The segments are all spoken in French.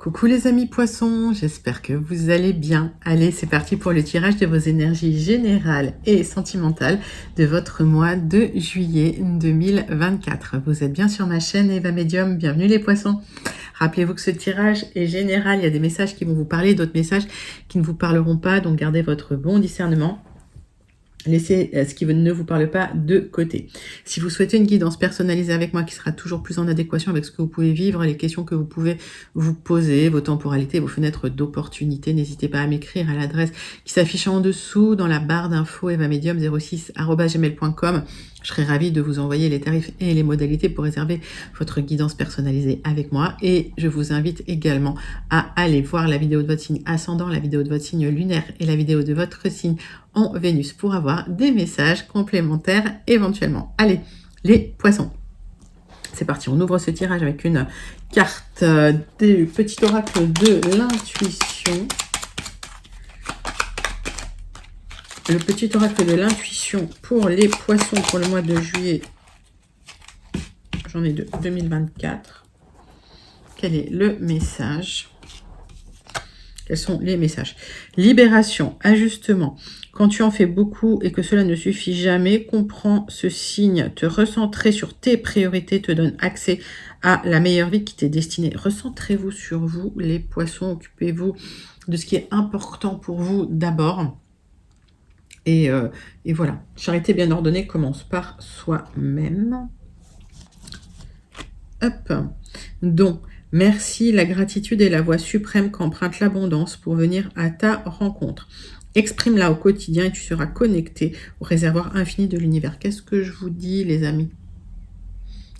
Coucou les amis poissons, j'espère que vous allez bien. Allez, c'est parti pour le tirage de vos énergies générales et sentimentales de votre mois de juillet 2024. Vous êtes bien sur ma chaîne Eva Medium, bienvenue les poissons. Rappelez-vous que ce tirage est général, il y a des messages qui vont vous parler, d'autres messages qui ne vous parleront pas, donc gardez votre bon discernement. Laissez ce qui ne vous parle pas de côté. Si vous souhaitez une guidance personnalisée avec moi qui sera toujours plus en adéquation avec ce que vous pouvez vivre, les questions que vous pouvez vous poser, vos temporalités, vos fenêtres d'opportunité, n'hésitez pas à m'écrire à l'adresse qui s'affiche en dessous dans la barre d'infos evamedium06@gmail.com. Je serai ravie de vous envoyer les tarifs et les modalités pour réserver votre guidance personnalisée avec moi. Et je vous invite également à aller voir la vidéo de votre signe ascendant, la vidéo de votre signe lunaire et la vidéo de votre signe en Vénus pour avoir des messages complémentaires éventuellement. Allez, les poissons. C'est parti, on ouvre ce tirage avec une carte du petit oracle de l'intuition. Le petit oracle de l'intuition pour les poissons pour le mois de juillet. J'en ai deux, 2024. Quel est le message? Quels sont les messages? Libération, ajustement. Quand tu en fais beaucoup et que cela ne suffit jamais, comprends ce signe. Te recentrer sur tes priorités te donne accès à la meilleure vie qui t'est destinée. Recentrez-vous sur vous, les poissons. Occupez-vous de ce qui est important pour vous d'abord. Et voilà. Charité bien ordonnée commence par soi-même. Hop. Donc, merci, la gratitude est la voie suprême qu'emprunte l'abondance pour venir à ta rencontre. Exprime-la au quotidien et tu seras connecté au réservoir infini de l'univers. Qu'est-ce que je vous dis, les amis?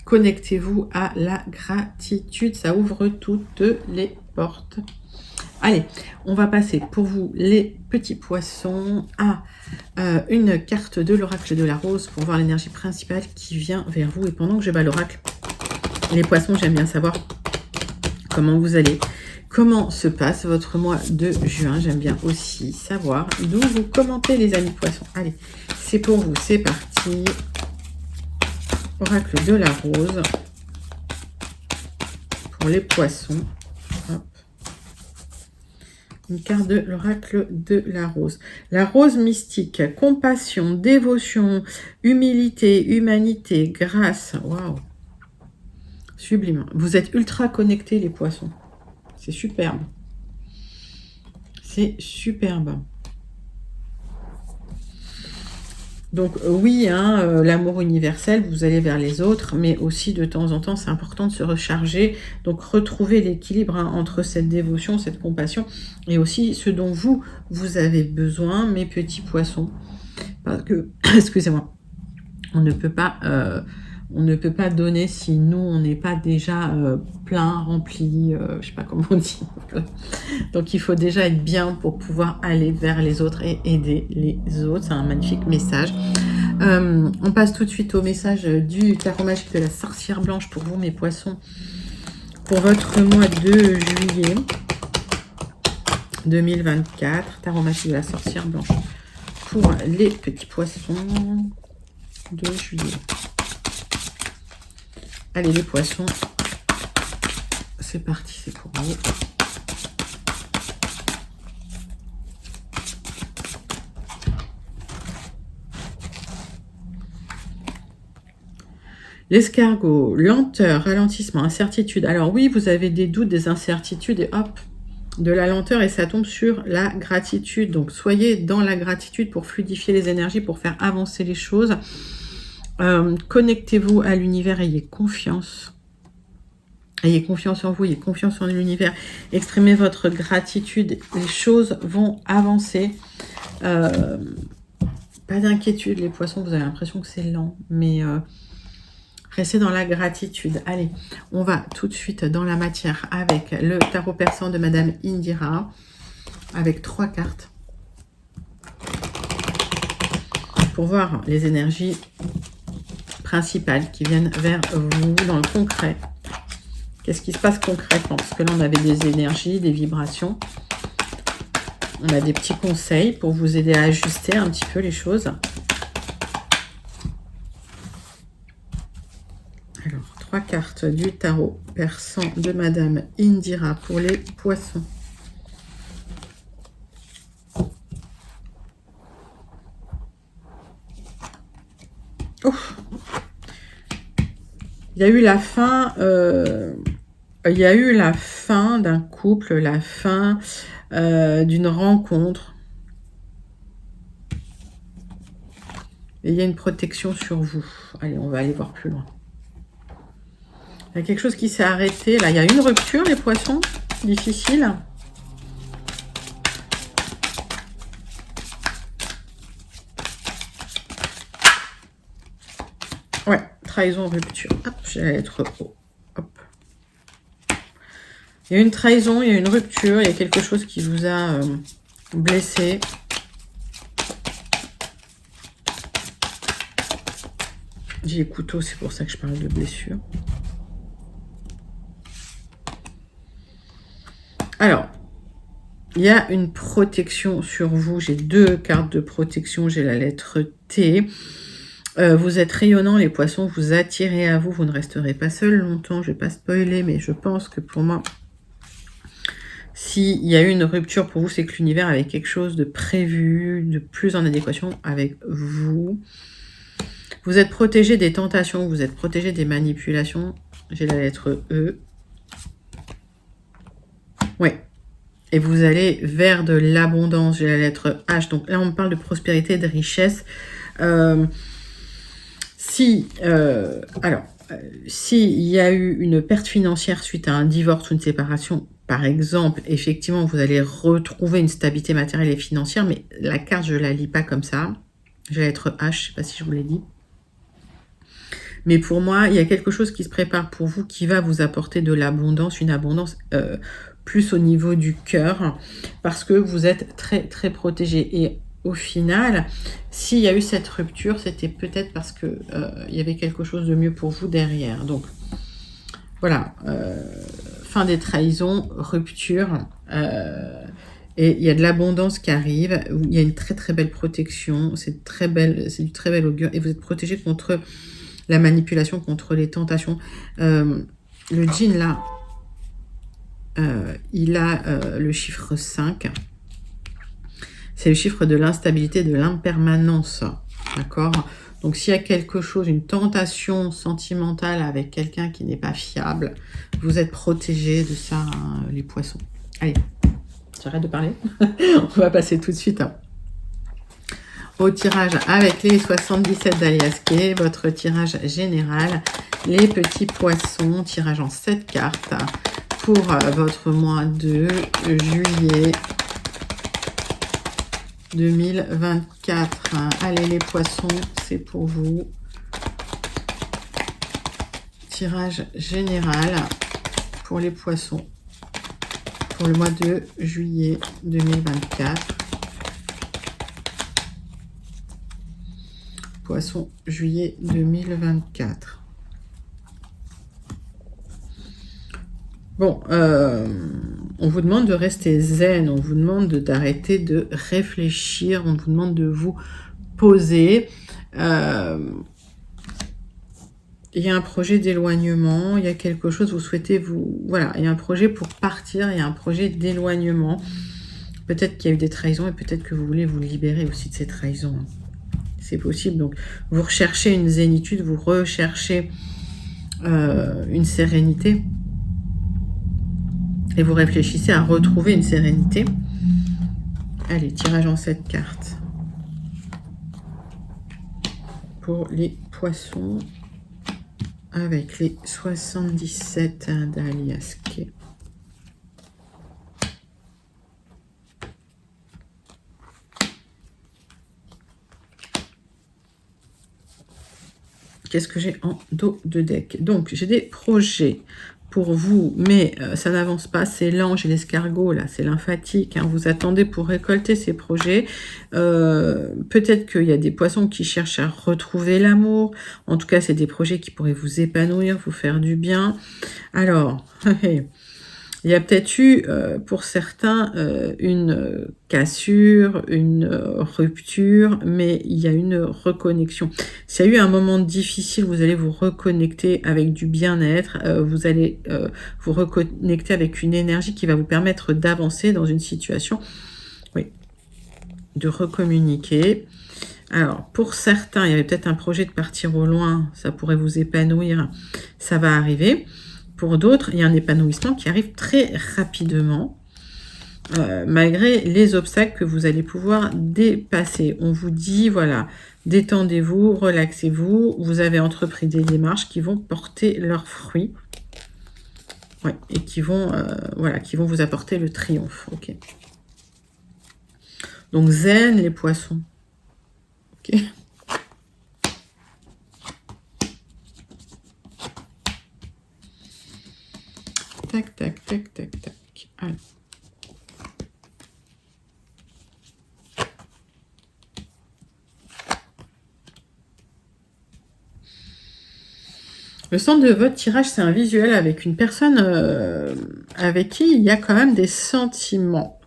Connectez-vous à la gratitude. Ça ouvre toutes les portes. Allez, on va passer pour vous, les petits poissons, à une carte de l'oracle de la rose pour voir l'énergie principale qui vient vers vous. Et pendant que je bats l'oracle, les poissons, j'aime bien savoir comment vous allez. Comment se passe votre mois de juin? J'aime bien aussi savoir d'où vous commentez, les amis poissons. Allez, c'est pour vous, c'est parti. Oracle de la rose pour les poissons. Hop. Une carte de l'oracle de la rose. La rose mystique, compassion, dévotion, humilité, humanité, grâce. Waouh! Sublime. Vous êtes ultra connectés, les poissons. C'est superbe. C'est superbe. Donc oui, hein, l'amour universel, vous allez vers les autres, mais aussi de temps en temps, c'est important de se recharger. Donc retrouver l'équilibre entre cette dévotion, cette compassion, et aussi ce dont vous avez besoin, mes petits poissons. Parce que, excusez-moi, on ne peut pas donner si nous, on n'est pas déjà plein, rempli, je sais pas comment on dit. Donc, il faut déjà être bien pour pouvoir aller vers les autres et aider les autres. C'est un magnifique message. On passe tout de suite au message du tarot magique de la sorcière blanche pour vous, mes poissons, pour votre mois de juillet 2024. Tarot magique de la sorcière blanche pour les petits poissons de juillet. Allez, les poissons, c'est parti, c'est pour vous. L'escargot, lenteur, ralentissement, incertitude. Alors oui, vous avez des doutes, des incertitudes et hop, de la lenteur et ça tombe sur la gratitude. Donc soyez dans la gratitude pour fluidifier les énergies, pour faire avancer les choses. Connectez-vous à l'univers, ayez confiance. Ayez confiance en vous, ayez confiance en l'univers. Exprimez votre gratitude, les choses vont avancer. Pas d'inquiétude, les poissons, vous avez l'impression que c'est lent, mais restez dans la gratitude. Allez, on va tout de suite dans la matière avec le tarot persan de Madame Indira, avec 3 cartes, pour voir les énergies principales qui viennent vers vous dans le concret. Qu'est-ce qui se passe concrètement? Parce que là, on avait des énergies, des vibrations. On a des petits conseils pour vous aider à ajuster un petit peu les choses. Alors, 3 cartes. cartes du tarot persan de Madame Indira pour les poissons. Oh, il y a eu la fin, d'un couple, la fin d'une rencontre. Et il y a une protection sur vous. Allez, on va aller voir plus loin. Il y a quelque chose qui s'est arrêté. Là, il y a une rupture, les poissons. Difficile. Ouais, trahison, rupture. Hop, j'ai la lettre O. Hop. Il y a une trahison, il y a une rupture, il y a quelque chose qui vous a blessé. J'ai les couteaux, c'est pour ça que je parle de blessure. Alors, il y a une protection sur vous. J'ai 2 cartes de protection. J'ai la lettre T. Vous êtes rayonnant, les poissons. Vous attirez à vous. Vous ne resterez pas seul longtemps. Je ne vais pas spoiler, mais je pense que pour moi, s'il y a eu une rupture pour vous, c'est que l'univers avait quelque chose de prévu, de plus en adéquation avec vous. Vous êtes protégé des tentations. Vous êtes protégé des manipulations. J'ai la lettre E. Oui. Et vous allez vers de l'abondance. J'ai la lettre H. Donc là, on me parle de prospérité, de richesse. S'il y a eu une perte financière suite à un divorce ou une séparation, par exemple, effectivement, vous allez retrouver une stabilité matérielle et financière, mais la carte, je ne la lis pas comme ça. J'ai la lettre H, je ne sais pas si je vous l'ai dit. Mais pour moi, il y a quelque chose qui se prépare pour vous qui va vous apporter de l'abondance, une abondance plus au niveau du cœur, parce que vous êtes très, très protégé. Et au final, s'il y a eu cette rupture, c'était peut-être parce que il y avait quelque chose de mieux pour vous derrière. Donc, voilà. Fin des trahisons, rupture. Et il y a de l'abondance qui arrive. Il y a une très, très belle protection. C'est très belle, c'est du très bel augure. Et vous êtes protégé contre la manipulation, contre les tentations. Le djinn, là, il a le chiffre 5. C'est le chiffre de l'instabilité, de l'impermanence. D'accord? Donc, s'il y a quelque chose, une tentation sentimentale avec quelqu'un qui n'est pas fiable, vous êtes protégé de ça, hein, les poissons. Allez, j'arrête de parler. On va passer tout de suite au tirage avec les 77 d'Alias Kay, votre tirage général. Les petits poissons, tirage en 7 cartes pour votre mois de juillet 2024. Allez les poissons, c'est pour vous. Tirage général pour les poissons pour le mois de juillet 2024. Poisson, juillet 2024. Bon, on vous demande de rester zen, on vous demande d'arrêter de réfléchir, on vous demande de vous poser. Il y a un projet d'éloignement, il y a quelque chose, vous souhaitez vous... Voilà, il y a un projet pour partir, il y a un projet d'éloignement. Peut-être qu'il y a eu des trahisons et peut-être que vous voulez vous libérer aussi de ces trahisons. C'est possible. Donc, vous recherchez une zénitude, vous recherchez une sérénité. Et vous réfléchissez à retrouver une sérénité. Allez, tirage en 7 cartes. Pour les poissons. Avec les 77 d'Alias Kay. Qu'est-ce que j'ai en dos de deck? Donc, j'ai des projets pour vous, mais ça n'avance pas. C'est l'ange et l'escargot, là, c'est lymphatique. Hein. Vous attendez pour récolter ces projets. Peut-être qu'il y a des poissons qui cherchent à retrouver l'amour. En tout cas, c'est des projets qui pourraient vous épanouir, vous faire du bien. Alors, il Il y a peut-être eu, pour certains, une cassure, une rupture, mais il y a une reconnexion. S'il y a eu un moment difficile, vous allez vous reconnecter avec du bien-être, vous allez vous reconnecter avec une énergie qui va vous permettre d'avancer dans une situation, oui, de recommuniquer. Alors, pour certains, il y avait peut-être un projet de partir au loin, ça pourrait vous épanouir, ça va arriver. Pour d'autres, il y a un épanouissement qui arrive très rapidement, malgré les obstacles que vous allez pouvoir dépasser. On vous dit, voilà, détendez-vous, relaxez-vous, vous avez entrepris des démarches qui vont porter leurs fruits, ouais, et qui vont, voilà, qui vont vous apporter le triomphe. Ok. Donc, zen, les poissons. Ok. Tac, tac, tac, tac, tac. Allez. Le centre de votre tirage, c'est un visuel avec une personne avec qui il y a quand même des sentiments.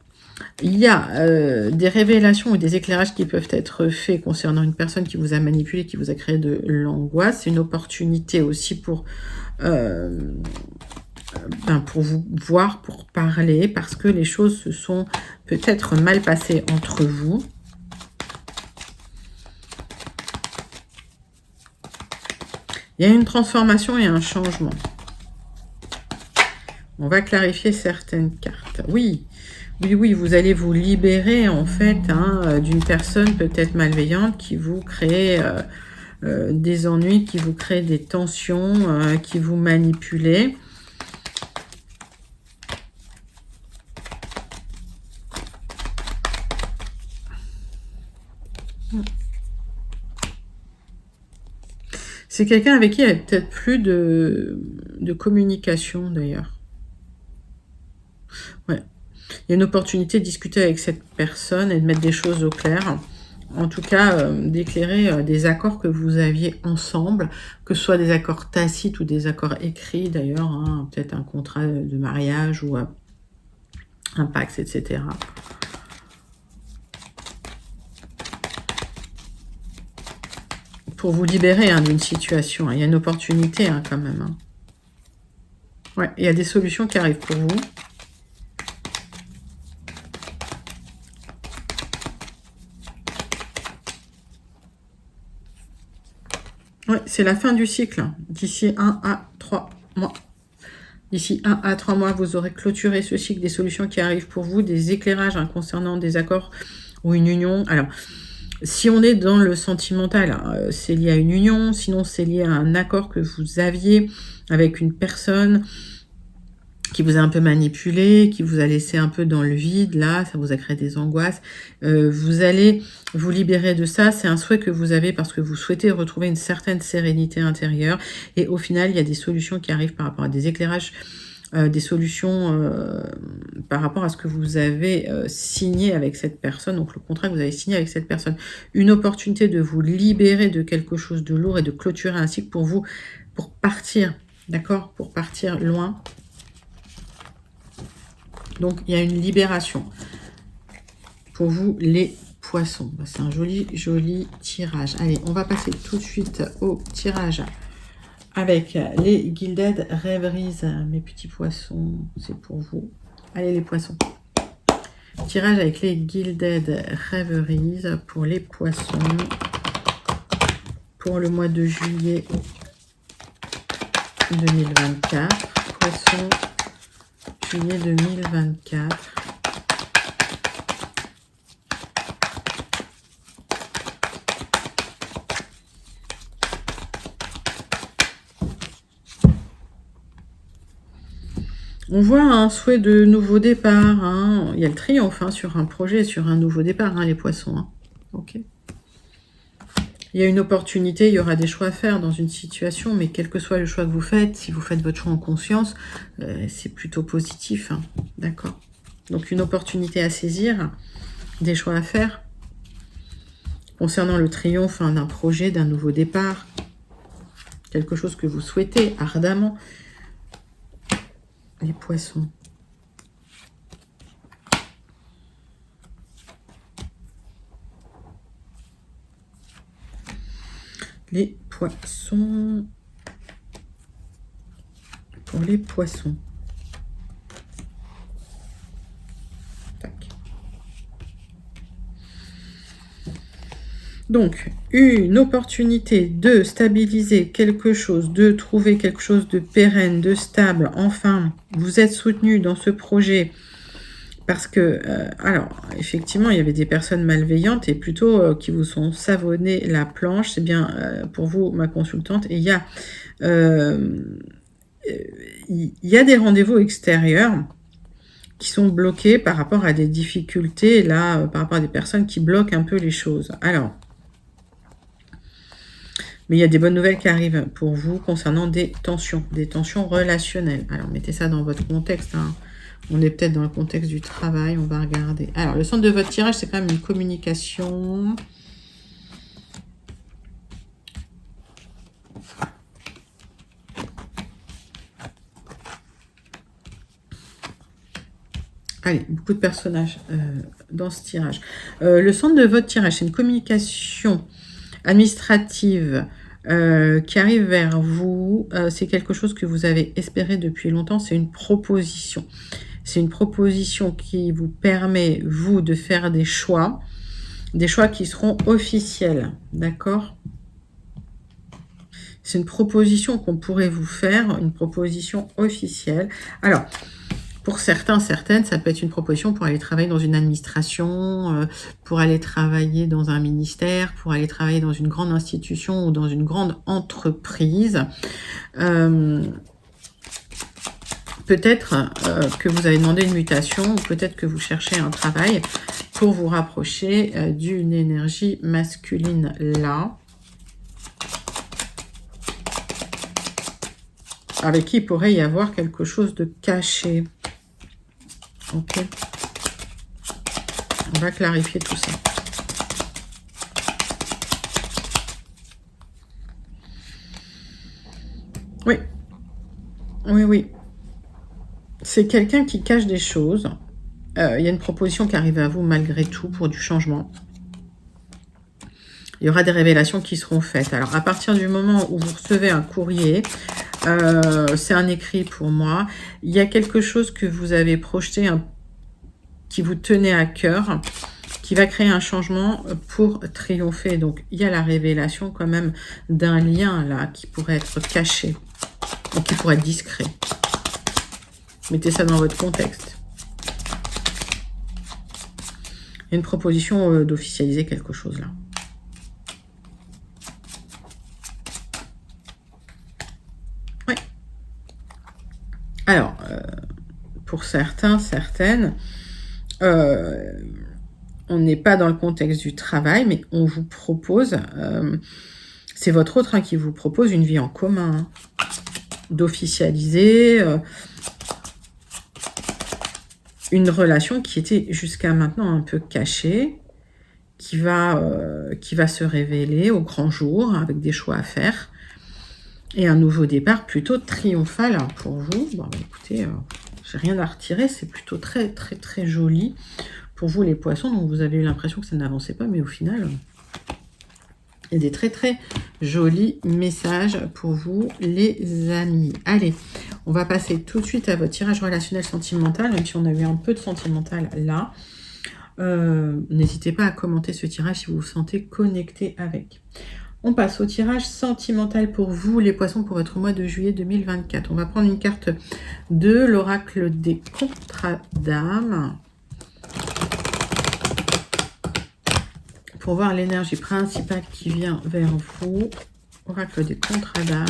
Il y a des révélations ou des éclairages qui peuvent être faits concernant une personne qui vous a manipulé, qui vous a créé de l'angoisse. C'est une opportunité aussi pour vous voir, pour parler, parce que les choses se sont peut-être mal passées entre vous. Il y a une transformation et un changement. On va clarifier certaines cartes. Oui, oui, oui, vous allez vous libérer en fait d'une personne peut-être malveillante qui vous crée des ennuis, qui vous crée des tensions, qui vous manipulait. C'est quelqu'un avec qui il n'y a peut-être plus de communication d'ailleurs. Ouais. Il y a une opportunité de discuter avec cette personne et de mettre des choses au clair. En tout cas, d'éclairer des accords que vous aviez ensemble, que ce soit des accords tacites ou des accords écrits d'ailleurs, peut-être un contrat de mariage ou un pacte, etc. Pour vous libérer d'une situation. Il y a une opportunité quand même. Ouais, il y a des solutions qui arrivent pour vous. Oui, c'est la fin du cycle. D'ici 1 à 3 mois. D'ici 1 à 3 mois, vous aurez clôturé ce cycle, des solutions qui arrivent pour vous, des éclairages concernant des accords ou une union. Alors, si on est dans le sentimental, c'est lié à une union, sinon c'est lié à un accord que vous aviez avec une personne qui vous a un peu manipulé, qui vous a laissé un peu dans le vide, là, ça vous a créé des angoisses. Vous allez vous libérer de ça, c'est un souhait que vous avez parce que vous souhaitez retrouver une certaine sérénité intérieure. Et au final, il y a des solutions qui arrivent par rapport à des éclairages, des solutions par rapport à ce que vous avez signé avec cette personne, donc le contrat que vous avez signé avec cette personne. Une opportunité de vous libérer de quelque chose de lourd et de clôturer un cycle pour vous, pour partir, d'accord, pour partir loin. Donc, il y a une libération pour vous, les poissons. C'est un joli, joli tirage. Allez, on va passer tout de suite au tirage avec les Gilded Reveries. Mes petits poissons, c'est pour vous. Allez, les poissons. Tirage avec les Gilded Reveries pour les poissons. Pour le mois de juillet 2024. Poissons. Juillet 2024. On voit un souhait de nouveau départ. Il y a le triomphe sur un projet, sur un nouveau départ, les poissons. Ok. Il y a une opportunité, il y aura des choix à faire dans une situation, mais quel que soit le choix que vous faites, si vous faites votre choix en conscience, c'est plutôt positif. D'accord. Donc une opportunité à saisir, des choix à faire. Concernant le triomphe d'un projet, d'un nouveau départ, quelque chose que vous souhaitez ardemment. Les poissons. les poissons. Pour les poissons. Tac. Donc, une opportunité de stabiliser quelque chose, de trouver quelque chose de pérenne, de stable. Enfin, vous êtes soutenu dans ce projet parce que, alors, effectivement, il y avait des personnes malveillantes et plutôt qui vous sont savonné la planche. C'est bien pour vous, ma consultante. Et il y a des rendez-vous extérieurs qui sont bloqués par rapport à des difficultés, là, par rapport à des personnes qui bloquent un peu les choses. Alors, mais il y a des bonnes nouvelles qui arrivent pour vous concernant des tensions relationnelles. Alors, mettez ça dans votre contexte. Hein. On est peut-être dans le contexte du travail, on va regarder. Alors, le centre de votre tirage, c'est quand même une communication. Allez, beaucoup de personnages dans ce tirage. Le centre de votre tirage, c'est une communication administrative qui arrive vers vous. C'est quelque chose que vous avez espéré depuis longtemps. C'est une proposition. C'est une proposition qui vous permet, vous, de faire des choix qui seront officiels. D'accord ? C'est une proposition qu'on pourrait vous faire, une proposition officielle. Alors, pour certains, certaines, ça peut être une proposition pour aller travailler dans une administration, pour aller travailler dans un ministère, pour aller travailler dans une grande institution ou dans une grande entreprise. Peut-être que vous avez demandé une mutation, ou peut-être que vous cherchez un travail pour vous rapprocher d'une énergie masculine là. Avec qui il pourrait y avoir quelque chose de caché. Ok. On va clarifier tout ça. Oui. Oui, oui. C'est quelqu'un qui cache des choses. Il y a une proposition qui arrive à vous malgré tout pour du changement. Il y aura des révélations qui seront faites. Alors, à partir du moment où vous recevez un courrier, c'est un écrit pour moi. Il y a quelque chose que vous avez projeté, qui vous tenait à cœur, qui va créer un changement pour triompher. Donc, il y a la révélation quand même d'un lien là qui pourrait être caché, ou qui pourrait être discret. Mettez ça dans votre contexte. Il y a une proposition d'officialiser quelque chose là. Oui. Alors, pour certains, certaines, on n'est pas dans le contexte du travail, mais on vous propose, c'est votre autre qui vous propose une vie en commun, hein, d'officialiser une relation qui était jusqu'à maintenant un peu cachée, qui va se révéler au grand jour avec des choix à faire et un nouveau départ plutôt triomphal pour vous. Bon, écoutez, j'ai rien à retirer, c'est plutôt très très très joli pour vous les poissons. Donc vous avez eu l'impression que ça n'avançait pas, mais au final, il y a des très très jolis messages pour vous les amis. Allez, on va passer tout de suite à votre tirage relationnel sentimental, même si on a eu un peu de sentimental là. N'hésitez pas à commenter ce tirage si vous vous sentez connecté avec. On passe au tirage sentimental pour vous, les poissons, pour votre mois de juillet 2024. On va prendre une carte de l'oracle des contrats d'âme pour voir l'énergie principale qui vient vers vous. Oracle des contrats d'âme.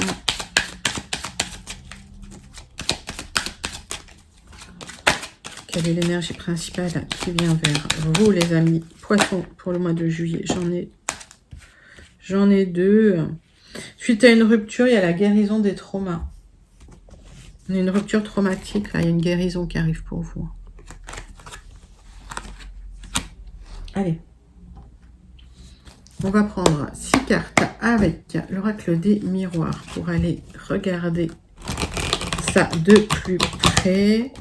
Quelle est l'énergie principale qui vient vers vous, les amis poissons, pour le mois de juillet? J'en ai deux. Suite à une rupture, il y a la guérison des traumas. On a une rupture traumatique, là, il y a une guérison qui arrive pour vous. Allez. On va prendre 6 cartes avec l'oracle des miroirs pour aller regarder ça de plus près.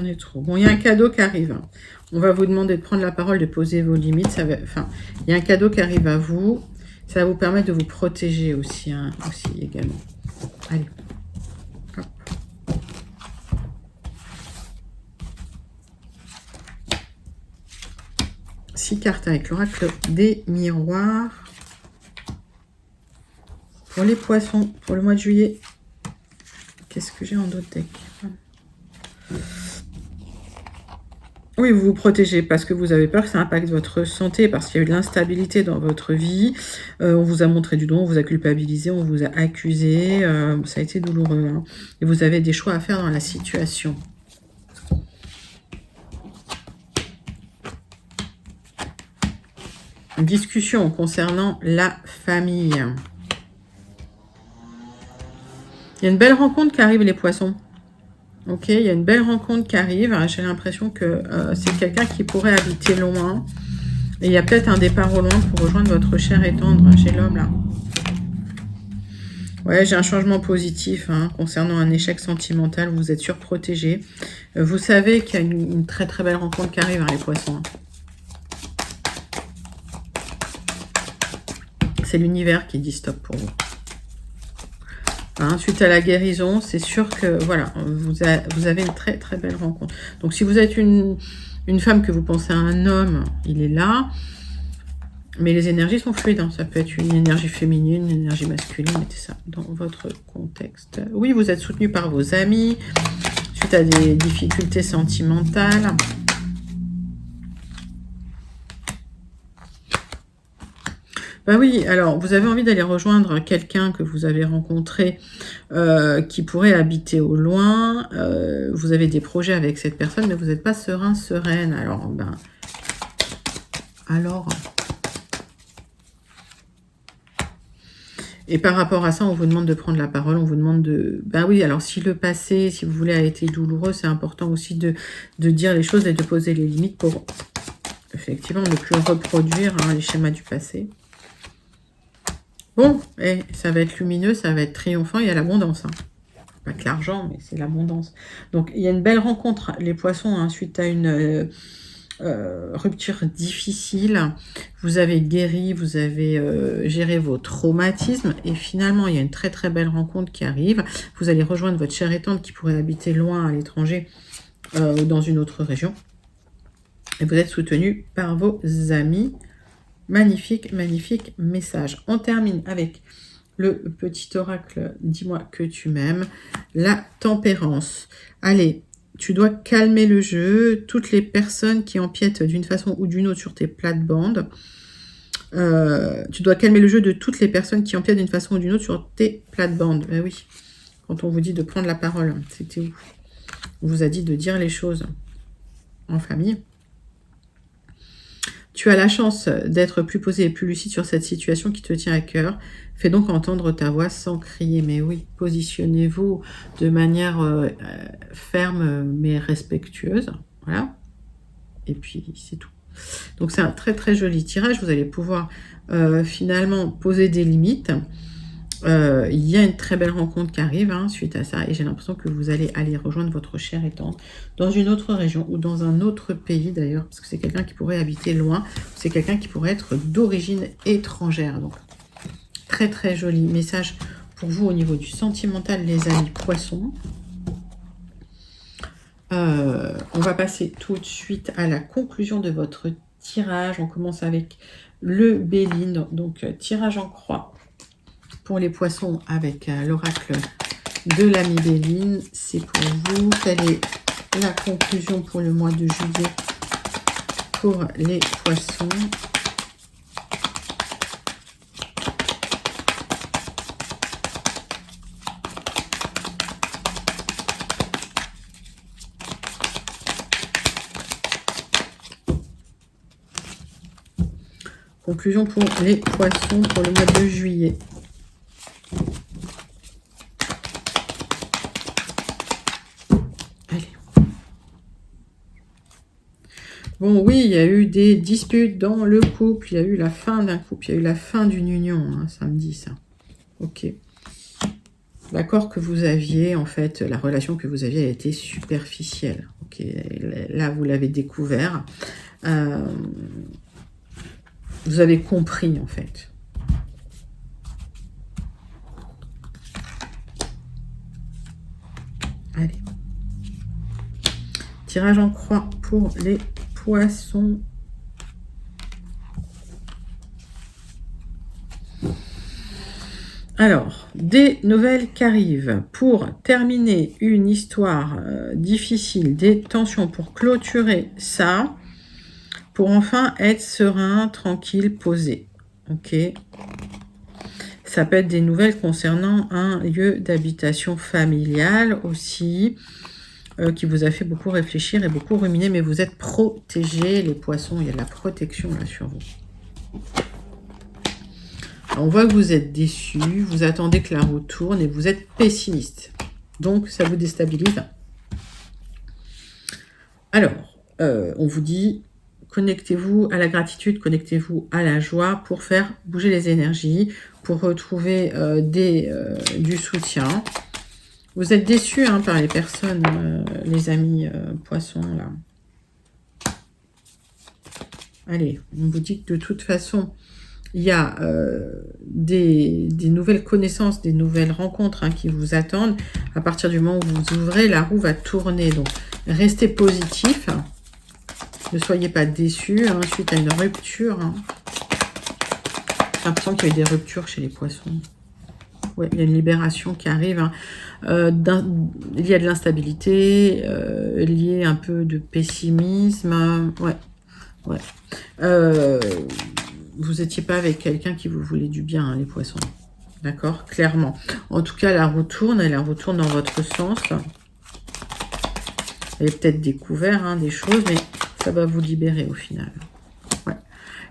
J'en ai trop. Bon, il y a un cadeau qui arrive. Hein. On va vous demander de prendre la parole, de poser vos limites. Ça va, enfin, il y a un cadeau qui arrive à vous. Ça va vous permettre de vous protéger aussi, hein, aussi également. Allez. Hop. Six cartes avec l'oracle des miroirs. Pour les poissons, pour le mois de juillet. Qu'est-ce que j'ai en d'autres decks? Oui, vous vous protégez parce que vous avez peur que ça impacte votre santé, parce qu'il y a eu de l'instabilité dans votre vie. On vous a montré du doigt, on vous a culpabilisé, on vous a accusé. Ça a été douloureux. Hein. Et vous avez des choix à faire dans la situation. Une discussion concernant la famille. Il y a une belle rencontre qui arrive, les poissons. Ok, il y a une belle rencontre qui arrive. J'ai l'impression que c'est quelqu'un qui pourrait habiter loin. Et il y a peut-être un départ au loin pour rejoindre votre cher et tendre. J'ai l'homme là. Ouais, j'ai un changement positif hein, concernant un échec sentimental. Vous êtes surprotégé. Vous savez qu'il y a une très très belle rencontre qui arrive, hein, les poissons. C'est l'univers qui dit stop pour vous. Hein, suite à la guérison, c'est sûr que voilà, vous avez une très très belle rencontre. Donc si vous êtes une femme que vous pensez à un homme, il est là. Mais les énergies sont fluides. Hein. Ça peut être une énergie féminine, une énergie masculine. Mettez ça dans votre contexte. Oui, vous êtes soutenu par vos amis suite à des difficultés sentimentales. Bah oui, alors vous avez envie d'aller rejoindre quelqu'un que vous avez rencontré qui pourrait habiter au loin. Vous avez des projets avec cette personne, mais vous n'êtes pas serein, sereine. Alors, et par rapport à ça, on vous demande de prendre la parole, on vous demande de... Ben oui, alors si le passé, si vous voulez, a été douloureux, c'est important aussi de dire les choses et de poser les limites pour effectivement ne plus reproduire hein, les schémas du passé. Bon, et ça va être lumineux, ça va être triomphant, il y a l'abondance. Hein. Pas que l'argent, mais c'est l'abondance. Donc, il y a une belle rencontre, les poissons, hein, suite à une rupture difficile. Vous avez guéri, vous avez géré vos traumatismes. Et finalement, il y a une très très belle rencontre qui arrive. Vous allez rejoindre votre chère et tendre qui pourrait habiter loin à l'étranger ou dans une autre région. Et vous êtes soutenu par vos amis. Magnifique, magnifique message. On termine avec le petit oracle « Dis-moi que tu m'aimes ». La tempérance. Allez, tu dois calmer le jeu. Toutes les personnes qui empiètent d'une façon ou d'une autre sur tes plates-bandes. Tu dois calmer le jeu de toutes les personnes qui empiètent d'une façon ou d'une autre sur tes plates-bandes. Ben oui, quand on vous dit de prendre la parole, c'était où? On vous a dit de dire les choses en famille. Tu as la chance d'être plus posé et plus lucide sur cette situation qui te tient à cœur. Fais donc entendre ta voix sans crier. Mais oui, positionnez-vous de manière ferme mais respectueuse. Voilà. Et puis, c'est tout. Donc, c'est un très très joli tirage. Vous allez pouvoir finalement poser des limites. Il y a une très belle rencontre qui arrive hein, suite à ça et j'ai l'impression que vous allez aller rejoindre votre chère et tendre dans une autre région ou dans un autre pays d'ailleurs parce que c'est quelqu'un qui pourrait habiter loin, c'est quelqu'un qui pourrait être d'origine étrangère. Donc très très joli message pour vous au niveau du sentimental les amis poissons. On va passer tout de suite à la conclusion de votre tirage. On commence avec le Béline, donc tirage en croix. Pour les poissons avec l'oracle de l'ami Béline, c'est pour vous. Quelle est la conclusion pour le mois de juillet pour les poissons? Conclusion pour les poissons pour le mois de juillet. Bon, oui, il y a eu des disputes dans le couple, il y a eu la fin d'un couple, il y a eu la fin d'une union, hein, samedi, ça. Ok. l'accord que vous aviez, en fait, la relation que vous aviez, elle était superficielle. Ok, là, vous l'avez découvert. Vous avez compris, en fait. Allez. Tirage en croix pour les poissons. Alors, des nouvelles qui arrivent pour terminer une histoire difficile, des tensions pour clôturer ça, pour enfin être serein, tranquille, posé. Ok. Ça peut être des nouvelles concernant un lieu d'habitation familiale aussi, qui vous a fait beaucoup réfléchir et beaucoup ruminer, mais vous êtes protégés, les poissons, il y a de la protection là sur vous. On voit que vous êtes déçus, vous attendez que la roue tourne et vous êtes pessimiste. Donc, ça vous déstabilise. Alors, on vous dit, connectez-vous à la gratitude, connectez-vous à la joie pour faire bouger les énergies, pour retrouver du soutien. Vous êtes déçus par les personnes, les amis poissons, là. Allez, on vous dit que de toute façon, il y a des nouvelles connaissances, des nouvelles rencontres qui vous attendent. À partir du moment où vous ouvrez, la roue va tourner. Donc, restez positif. Ne soyez pas déçus suite à une rupture. J'ai l'impression qu'il y a eu des ruptures chez les poissons. Ouais, il y a une libération qui arrive. Il y a de l'instabilité, lié un peu de pessimisme. Ouais. Vous n'étiez pas avec quelqu'un qui vous voulait du bien, les poissons. D'accord? Clairement. En tout cas, la roue tourne, elle retourne dans votre sens. Vous avez peut-être découvert des choses, mais ça va vous libérer au final. Ouais.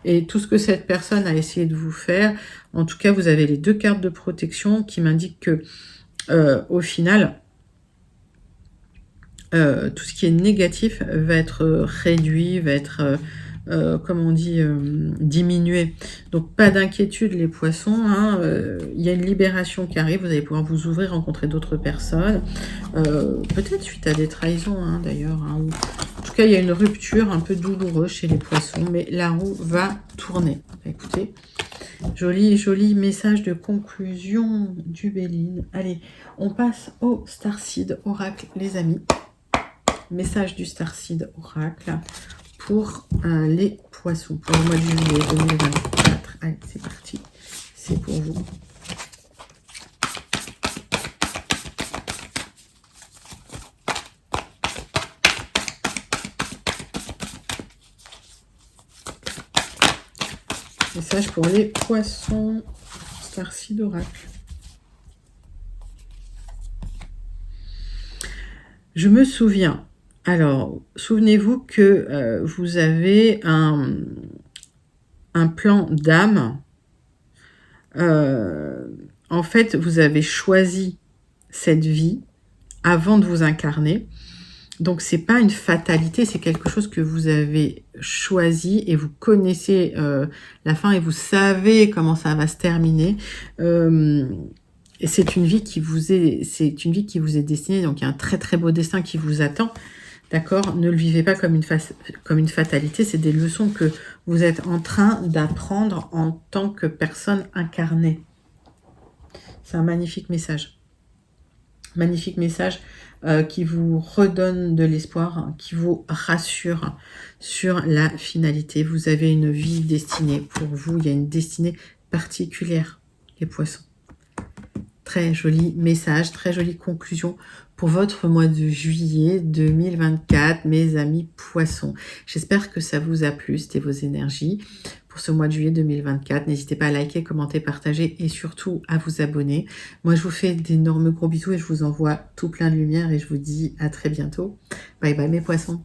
Et tout ce que cette personne a essayé de vous faire, en tout cas, vous avez les 2 cartes de protection qui m'indiquent que, au final, tout ce qui est négatif va être réduit, va être... comme on dit, diminuer. Donc, pas d'inquiétude, les poissons. Il y a une libération qui arrive. Vous allez pouvoir vous ouvrir, rencontrer d'autres personnes. Peut-être suite à des trahisons, d'ailleurs. En tout cas, il y a une rupture un peu douloureuse chez les poissons. Mais la roue va tourner. Écoutez, joli message de conclusion du Béline. Allez, on passe au Starseed Oracle, les amis. Message du Starseed Oracle pour les poissons, pour le mois de juillet 2024. Allez, c'est parti. C'est pour vous. Message pour les poissons. Starseed Oracle. Je me souviens. Alors, souvenez-vous que vous avez un plan d'âme. En fait, vous avez choisi cette vie avant de vous incarner. Donc, c'est pas une fatalité, c'est quelque chose que vous avez choisi et vous connaissez la fin et vous savez comment ça va se terminer. Et c'est une vie qui vous est destinée. Donc, il y a un très très beau destin qui vous attend. D'accord? Ne le vivez pas comme une fatalité. C'est des leçons que vous êtes en train d'apprendre en tant que personne incarnée. C'est un magnifique message. Magnifique message qui vous redonne de l'espoir, qui vous rassure sur la finalité. Vous avez une vie destinée pour vous. Il y a une destinée particulière, les poissons. Très joli message, très jolie conclusion pour votre mois de juillet 2024, mes amis poissons. J'espère que ça vous a plu, c'était vos énergies pour ce mois de juillet 2024. N'hésitez pas à liker, commenter, partager et surtout à vous abonner. Moi, je vous fais d'énormes gros bisous et je vous envoie tout plein de lumière et je vous dis à très bientôt. Bye bye mes poissons.